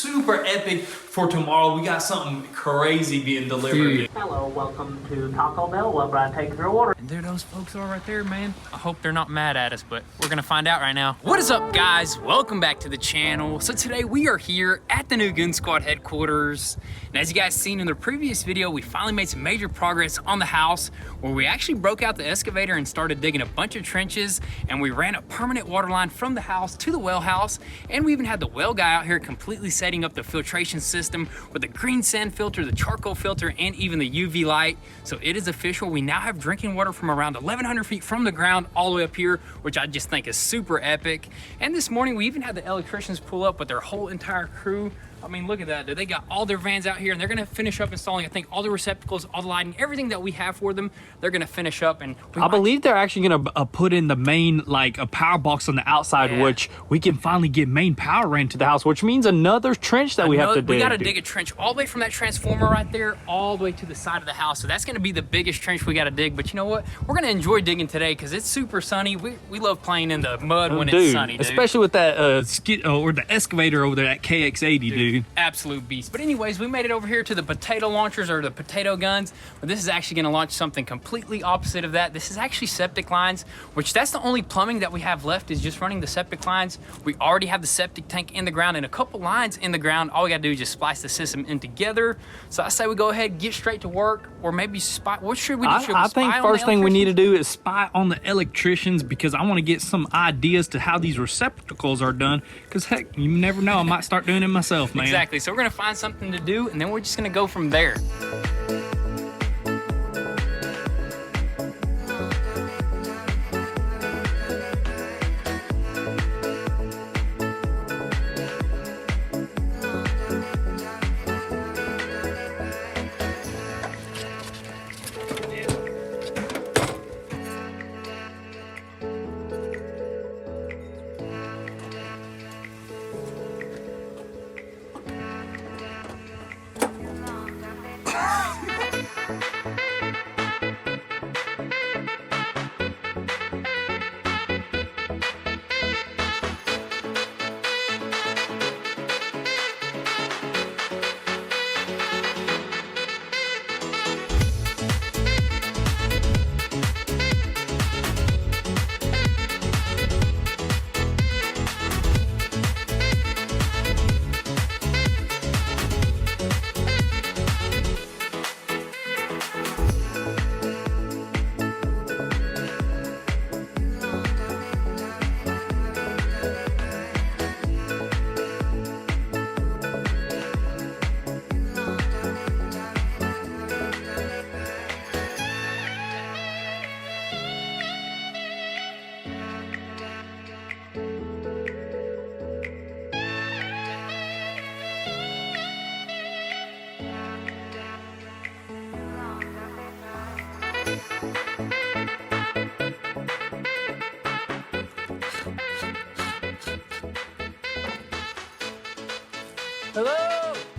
super epic for tomorrow. We got something crazy being delivered. Hello, welcome to Taco Bell. What can I take your order? And there those folks are right there, man. I hope they're not mad at us, but we're gonna find out right now. What is up, guys? Welcome back to the channel. So today we are here at the new Goonzquad headquarters. And as you guys seen in the previous video, we finally made some major progress on the house where we actually broke out the excavator and started digging a bunch of trenches, and we ran a permanent water line from the house to the well house. And we even had the well guy out here completely setting up the filtration system with the green sand filter, the charcoal filter, and even the UV light. So it is official. We now have drinking water from around 1,100 feet from the ground all the way up here, which I just think is super epic. And this morning we even had the electricians pull up with their whole entire crew. I mean, look at that, dude. They got all their vans out here and they're gonna finish up installing, I think, all the receptacles, all the lighting, everything that we have for them, they're gonna finish up. And I believe they're actually gonna put in the main, like a power box on the outside, which we can finally get main power ran to the house, which means another trench that we have to dig. We gotta dig a trench all the way from that transformer right there, all the way to the side of the house. So that's gonna be the biggest trench we gotta dig. But you know what? We're gonna enjoy digging today because it's super sunny. We love playing in the mud when it's sunny, dude. Especially with that skid or the excavator over there, that KX80, dude. Absolute beast. But anyways, we made it over here to the potato launchers, or the potato guns, but this is actually going to launch something completely opposite of that. This is actually septic lines, which that's the only plumbing that we have left, is just running the septic lines. We already have the septic tank in the ground and a couple lines in the ground. All we got to do is just splice the system in together. So I say we go ahead, get straight to work, or maybe spy. What should we do? I think first thing we need to do is spy on the electricians, because I want to get some ideas to how these receptacles are done, because heck, you never know, I might start doing it myself, man. Exactly. So we're gonna find something to do, and then we're just gonna go from there.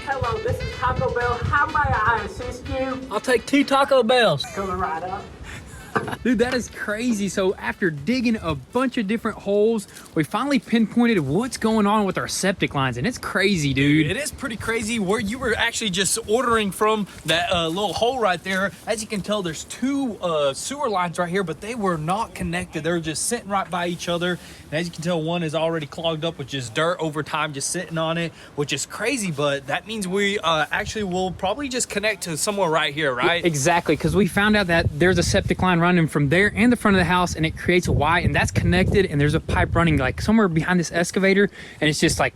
Hello, this is Taco Bell. How may I assist you? I'll take 2 Taco Bells. Coming right up. Dude, that is crazy. So after digging a bunch of different holes, we finally pinpointed what's going on with our septic lines, and it's crazy, dude. It is pretty crazy. Where you were actually just ordering from that little hole right there. As you can tell, there's 2 sewer lines right here, but they were not connected. They're just sitting right by each other. And as you can tell, one is already clogged up with just dirt over time, just sitting on it, which is crazy. But that means we actually will probably just connect to somewhere right here, right? Yeah, exactly, because we found out that there's a septic line running from there and the front of the house, and it creates a Y, and that's connected, and there's a pipe running like somewhere behind this excavator, and it's just like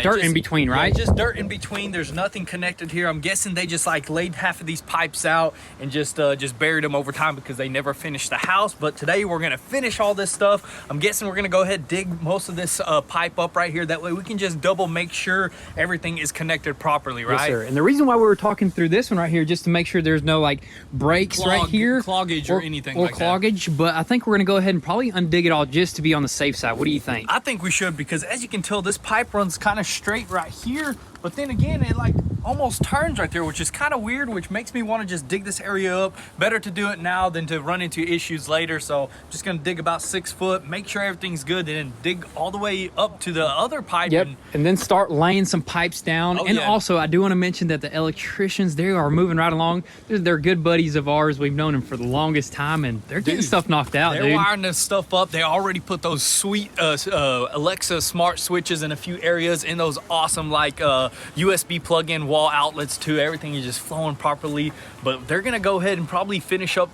dirt in between, right? Yeah, just dirt in between. There's nothing connected here. I'm guessing they just like laid half of these pipes out and just buried them over time because they never finished the house. But today we're gonna finish all this stuff. I'm guessing we're gonna go ahead and dig most of this pipe up right here. That way we can just double make sure everything is connected properly, right? Yes, sir. And the reason why we were talking through this one right here, just to make sure there's no like breaks right here, cloggage or anything like cloggage. But I think we're gonna go ahead and probably undig it all just to be on the safe side. What do you think? I think we should, because as you can tell, this pipe runs kind of straight right here but then again, it like almost turns right there, which is kind of weird, which makes me want to just dig this area up. Better to do it now than to run into issues later. So I'm just gonna dig about 6 foot, make sure everything's good, and then dig all the way up to the other pipe. Yep, and then start laying some pipes down. Oh, and yeah. also, I do want to mention that the electricians, they are moving right along. They're good buddies of ours. We've known them for the longest time, and they're getting stuff knocked out, They're wiring this stuff up. They already put those sweet Alexa smart switches in a few areas, in those awesome like USB plug-in wall outlets too. Everything is just flowing properly. But they're gonna go ahead and probably finish up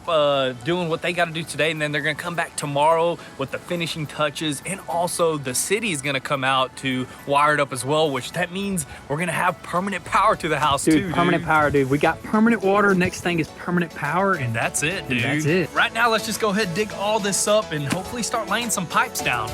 doing what they got to do today, and then they're gonna come back tomorrow with the finishing touches. And also the city is gonna come out to wire it up as well, which that means we're gonna have permanent power to the house too. Permanent power, dude. We got permanent water. Next thing is permanent power, and That's it, dude. that's it. Right now, let's just go ahead and dig all this up and hopefully start laying some pipes down.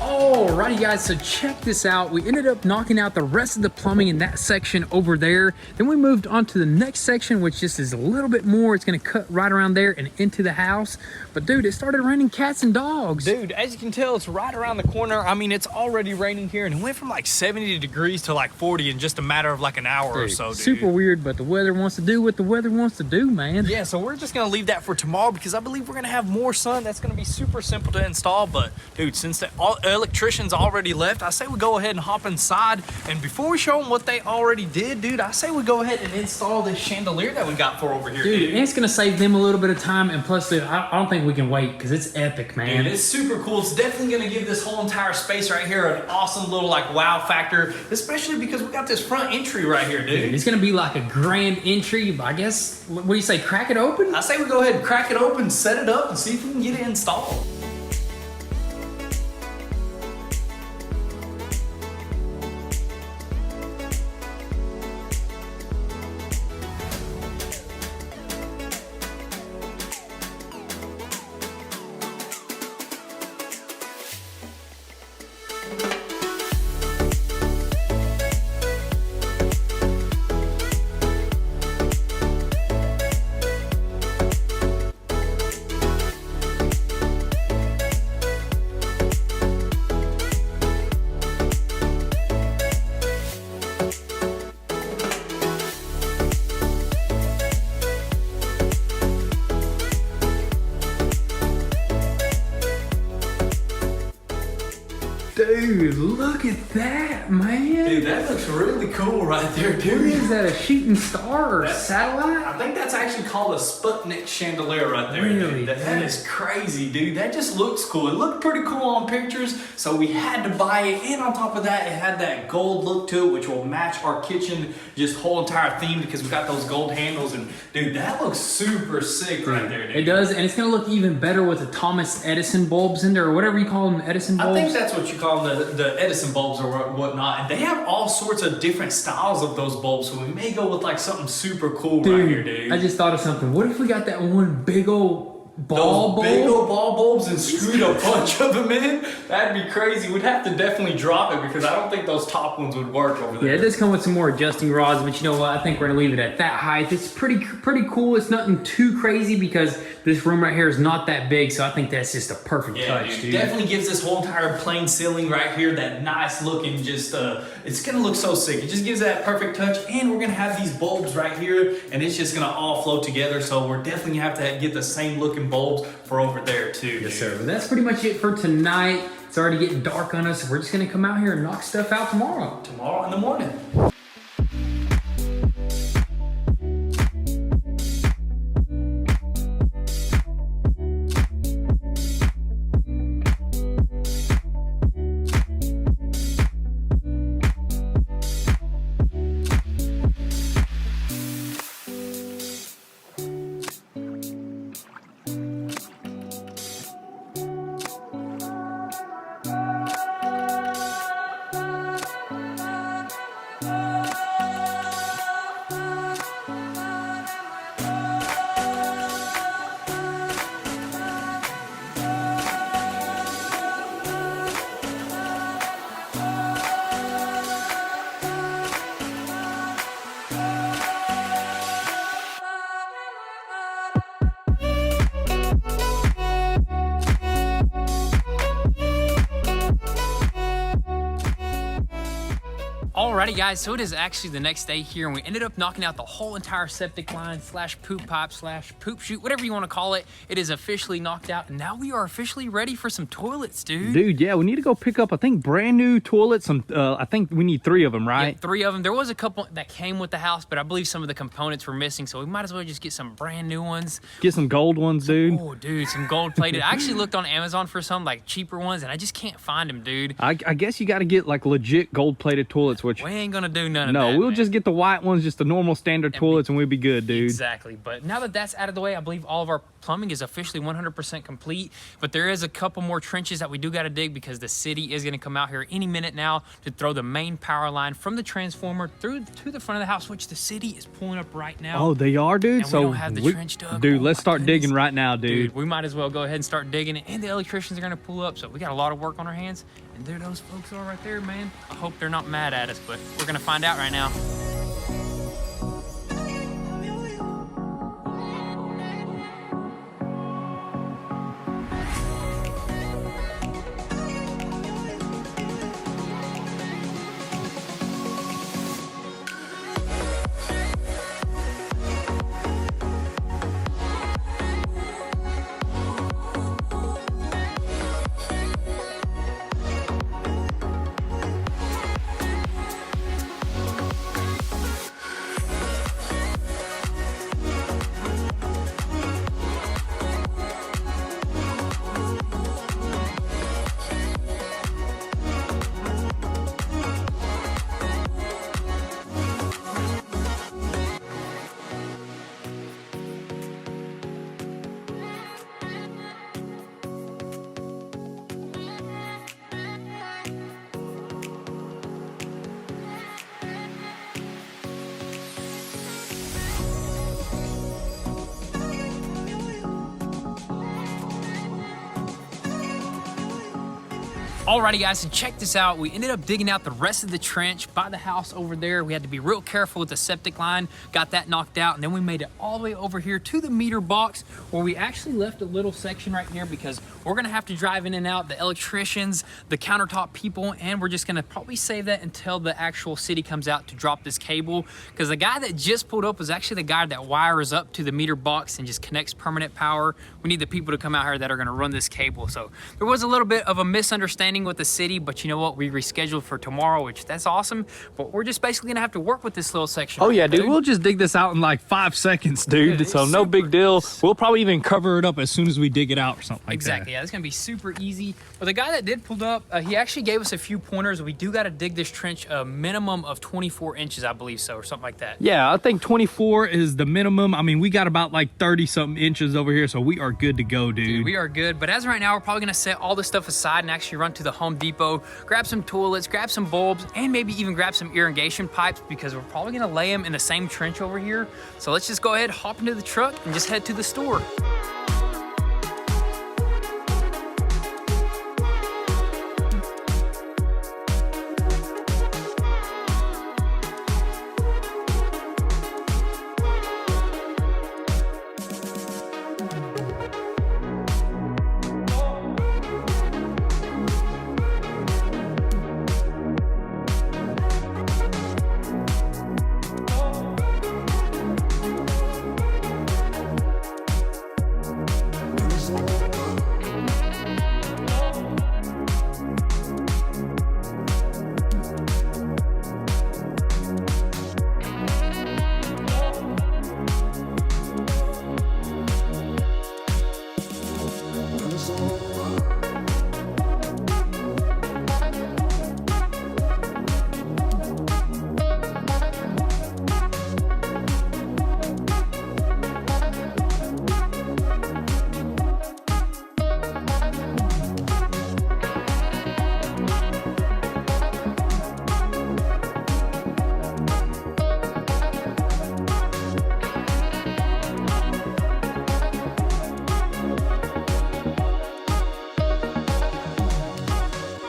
Alrighty guys, so check this out. We ended up knocking out the rest of the plumbing in that section over there. Then we moved on to the next section, which just is a little bit more. It's gonna cut right around there and into the house. But dude, it started raining cats and dogs. Dude, as you can tell, it's right around the corner. I mean, it's already raining here, and it went from like 70 degrees to like 40 in just a matter of like an hour or so, dude. Super weird, but the weather wants to do what the weather wants to do, man. Yeah, so we're just gonna leave that for tomorrow because I believe we're gonna have more sun. That's gonna be super simple to install. But dude, since the electricians already left, I say we go ahead and hop inside. And before we show them what they already did, dude, I say we go ahead and install this chandelier that we got for over here, Dude, and it's gonna save them a little bit of time. And plus, dude, I don't think we can wait because it's epic, man. Dude, it's super cool. It's definitely gonna give this whole entire space right here an awesome little like wow factor, especially because we got this front entry right here, dude. It's gonna be like a grand entry. I guess, what do you say, crack it open? I say we go ahead and crack it open, set it up, and see if we can get it installed. Dude, look at that, man. Dude, that looks really cool right there, What dude. is that, a shooting star or satellite? I think that's actually called a Sputnik chandelier right there. Really? Dude. That is crazy, dude. That just looks cool. It looked pretty cool on pictures, so we had to buy it. And on top of that, it had that gold look to it, which will match our kitchen, just whole entire theme, because we got those gold handles. And dude, that looks super sick right there, dude. It does, and it's gonna look even better with the Thomas Edison bulbs in there, or whatever you call them, Edison bulbs. I think that's what you call them the Edison bulbs or whatnot, and they have all sorts of different styles of those bulbs, so we may go with like something super cool right here, dude. I just thought of something. What if we got that one big old ball bulb? Big old ball bulbs and screwed a bunch of them in? That'd be crazy. We'd have to definitely drop it because I don't think those top ones would work over there. Yeah, it does come with some more adjusting rods, but you know what? I think we're gonna leave it at that height. It's pretty cool. It's nothing too crazy because this room right here is not that big, so I think that's just a perfect touch, dude. Definitely gives this whole entire plain ceiling right here that nice looking, just it's gonna look so sick. It just gives that perfect touch, and we're gonna have these bulbs right here, and it's just gonna all flow together. So we're definitely gonna have to get the same looking bulbs for over there too. Yes, sir. But that's pretty much it for tonight. It's already getting dark on us. We're just gonna come out here and knock stuff out tomorrow. Tomorrow in the morning. Alrighty guys, so it is actually the next day here and we ended up knocking out the whole entire septic line / poop pipe / poop chute, whatever you want to call it. It is officially knocked out and now we are officially ready for some toilets, dude. Dude, yeah, we need to go pick up, I think, brand new toilets. I think we need 3 of them, right? Yeah, 3 of them. There was a couple that came with the house, but I believe some of the components were missing, so we might as well just get some brand new ones. Get some gold ones, dude. Oh, dude, some gold plated. I actually looked on Amazon for some like cheaper ones and I just can't find them, dude. I guess you got to get like legit gold plated toilets, which we ain't gonna do none of that. No, we'll man. just get the white ones, just the normal standard toilets, and we'll be good, dude. Exactly. But now that that's out of the way, I believe all of our plumbing is officially 100% complete. But there is a couple more trenches that we do got to dig because the city is going to come out here any minute now to throw the main power line from the transformer through to the front of the house, which the city is pulling up right now. Oh, they are, dude? And so we don't have the trench dug. Dude, let's start digging right now, dude. We might as well go ahead and start digging it, and the electricians are going to pull up, so we got a lot of work on our hands. And there those folks are right there, man. I hope they're not mad at us, but we're going to find out right now. Alrighty guys, so check this out. We ended up digging out the rest of the trench by the house over there. We had to be real careful with the septic line, got that knocked out, and then we made it all the way over here to the meter box where we actually left a little section right here because we're gonna have to drive in and out, the electricians, the countertop people, and we're just gonna probably save that until the actual city comes out to drop this cable, because the guy that just pulled up was actually the guy that wires up to the meter box and just connects permanent power. We need the people to come out here that are gonna run this cable. So there was a little bit of a misunderstanding with the city, but you know what? We rescheduled for tomorrow, which that's awesome. But we're just basically gonna have to work with this little section. Oh yeah, dude. We'll just dig this out in like 5 seconds, dude. So no big deal. We'll probably even cover it up as soon as we dig it out or something like that. Exactly. Yeah, it's gonna be super easy. But the guy that did pull up, he actually gave us a few pointers. We do got to dig this trench a minimum of 24 inches, I believe so, or something like that. Yeah, I think 24 is the minimum. I mean, we got about like 30 something inches over here, so we are good to go, dude. We are good. But as of right now, we're probably gonna set all this stuff aside and actually run to the the Home Depot, grab some toilets, grab some bulbs, and maybe even grab some irrigation pipes because we're probably gonna lay them in the same trench over here. So let's just go ahead, hop into the truck, and just head to the store.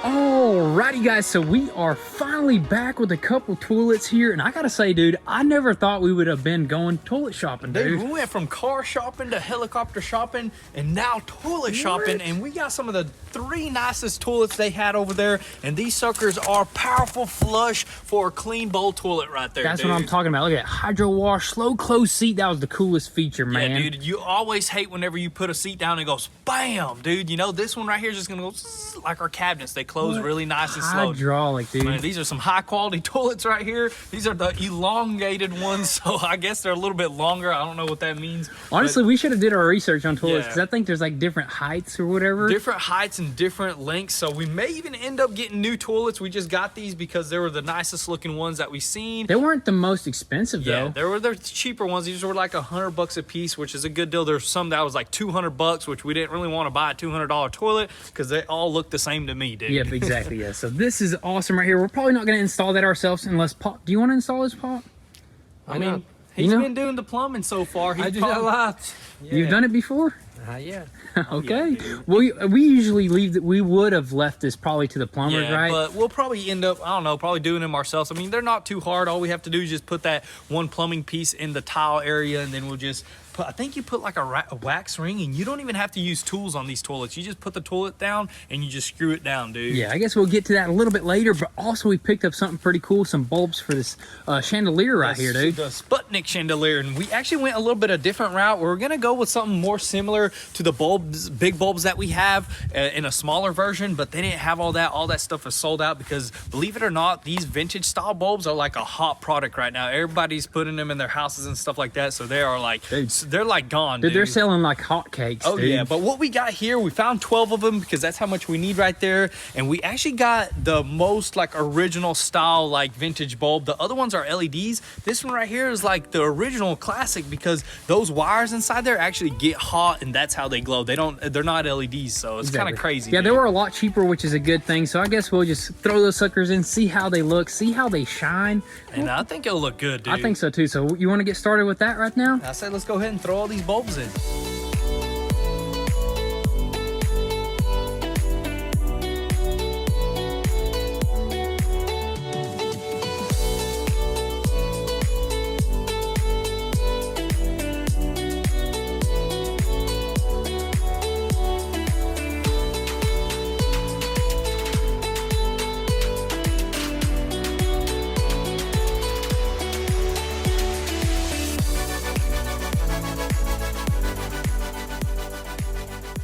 Alrighty guys, so we are finally back with a couple toilets here, and I gotta say, dude, I never thought we would have been going toilet shopping, dude. We went from car shopping to helicopter shopping and now toilet shopping, and we got some of the 3 nicest toilets they had over there, and these suckers are powerful flush for a clean bowl toilet right there. That's what I'm talking about. Look at that, hydro wash, slow close seat. That was the coolest feature, man. Yeah, dude, you always hate whenever you put a seat down and it goes bam, dude. You know, this one right here is just gonna go like our cabinets. They close really nice and slow. Hydraulic, dude. Man, these are some high quality toilets right here. These are the elongated ones, so I guess they're a little bit longer. I don't know what that means. Honestly, we should have did our research on toilets because I think there's like different heights or whatever. Different heights and different lengths, so we may even end up getting new toilets. We just got these because they were the nicest looking ones that we've seen. They weren't the most expensive though. Yeah, they were the cheaper ones. These were like $100 a piece, which is a good deal. There's some that was like $200, which we didn't really want to buy a $200 toilet because they all look the same to me, dude. Yep, exactly. Yeah. So this is awesome right here. We're probably not going to install that ourselves unless Pop. Do you want to install this, Pop? I mean, he's been doing the plumbing so far. I do that a lot. Yeah. You've done it before? Yeah. Okay. Yeah, well, we usually leave that. We would have left this probably to the plumbers, right? But we'll probably end up, I don't know, probably doing them ourselves. I mean, they're not too hard. All we have to do is just put that one plumbing piece in the tile area, and then we'll just put, I think you put like a wax ring, and you don't even have to use tools on these toilets. You just put the toilet down and you just screw it down, dude. Yeah, I guess we'll get to that a little bit later, but also we picked up something pretty cool, some bulbs for this chandelier right here, dude. The Sputnik chandelier, and we actually went a little bit of a different route. We're gonna go with something more similar to the bulbs, big bulbs that we have in a smaller version, but they didn't have all that. All that stuff is sold out because, believe it or not, these vintage style bulbs are like a hot product right now. Everybody's putting them in their houses and stuff like that, so they are like, they're like gone, dude. They're selling like hotcakes. Oh dude. yeah, but what we got here, we found 12 of them because that's how much we need right there, and we actually got the most like original style like vintage bulb. The other ones are LEDs. This one right here is like the original classic because those wires inside there actually get hot, and that's how they glow. They're not LEDs, so it's kind of crazy. Yeah, dude. they were a lot cheaper, which is a good thing. So I guess we'll just throw those suckers in, see how they look, see how they shine. And I think it'll look good, dude. I think so too. So you want to get started with that right now? I say let's go ahead and throw all these bulbs in.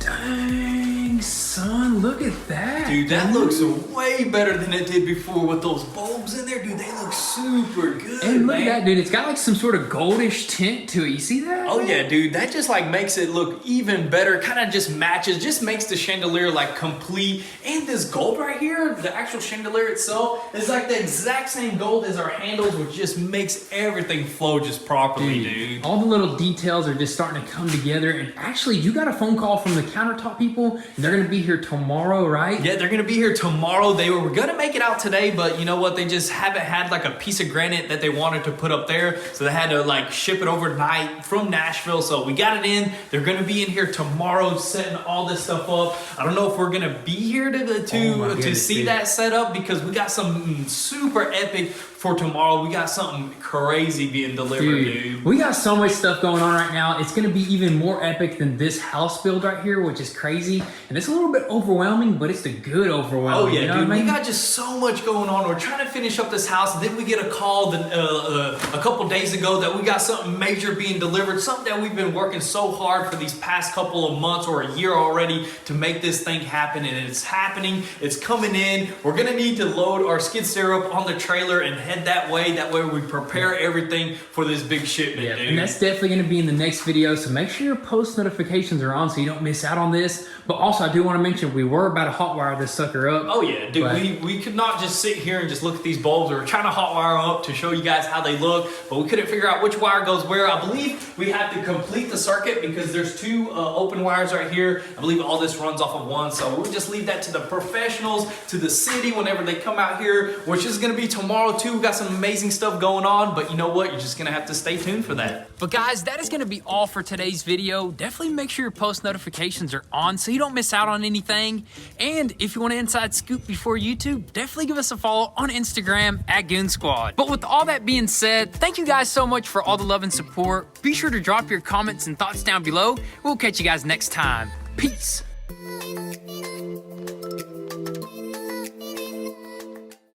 Dang, son, look at that. Dude, that looks way better than it did before with those bulbs in there. Dude, they look super good, And look man. at that, dude. It's got like some sort of goldish tint to it. You see that? Oh yeah, dude, that just like makes it look even better. Kind of just matches, just makes the chandelier like complete. And this gold right here, the actual chandelier itself, is like the exact same gold as our handles, which just makes everything flow just properly, dude. All the little details are just starting to come together. And actually, you got a phone call from the countertop people. And they're going to be here tomorrow, right? Yeah, they're they're gonna be here tomorrow. They were gonna make it out today, but you know what? They just haven't had like a piece of granite that they wanted to put up there. So they had to like ship it overnight from Nashville. So we got it in. They're gonna be in here tomorrow setting all this stuff up. I don't know if we're gonna be here to see that setup because we got some super epic for tomorrow. We got something crazy being delivered, dude. We got so much stuff going on right now. It's gonna be even more epic than this house build right here, which is crazy. And it's a little bit overwhelming, but it's the good overwhelming. Oh yeah, you know dude, what I mean? we got just so much going on. We're trying to finish up this house, and then we get a call a couple days ago that we got something major being delivered, something that we've been working so hard for these past couple of months or a year already to make this thing happen, and it's happening. It's coming in. We're gonna need to load our skid steer up on the trailer and head that way. That way we prepare everything for this big shipment, dude. And that's definitely gonna be in the next video, so make sure your post notifications are on so you don't miss out on this. But also, I do want to mention we were about to hot wire this sucker up. Oh yeah, dude, we could not just sit here and just look at these bulbs. We were trying to hot wire them up to show you guys how they look, but we couldn't figure out which wire goes where. I believe we have to complete the circuit because there's two open wires right here. I believe all this runs off of one, so we'll just leave that to the professionals, to the city whenever they come out here, which is gonna be tomorrow too. We got some amazing stuff going on, but you know what? You're just gonna have to stay tuned for that. But guys, that is gonna be all for today's video. Definitely make sure your post notifications are on so you don't miss out on anything. And if you want an inside scoop before YouTube, definitely give us a follow on Instagram at Goonzquad. But with all that being said, thank you guys so much for all the love and support. Be sure to drop your comments and thoughts down below. We'll catch you guys next time. Peace.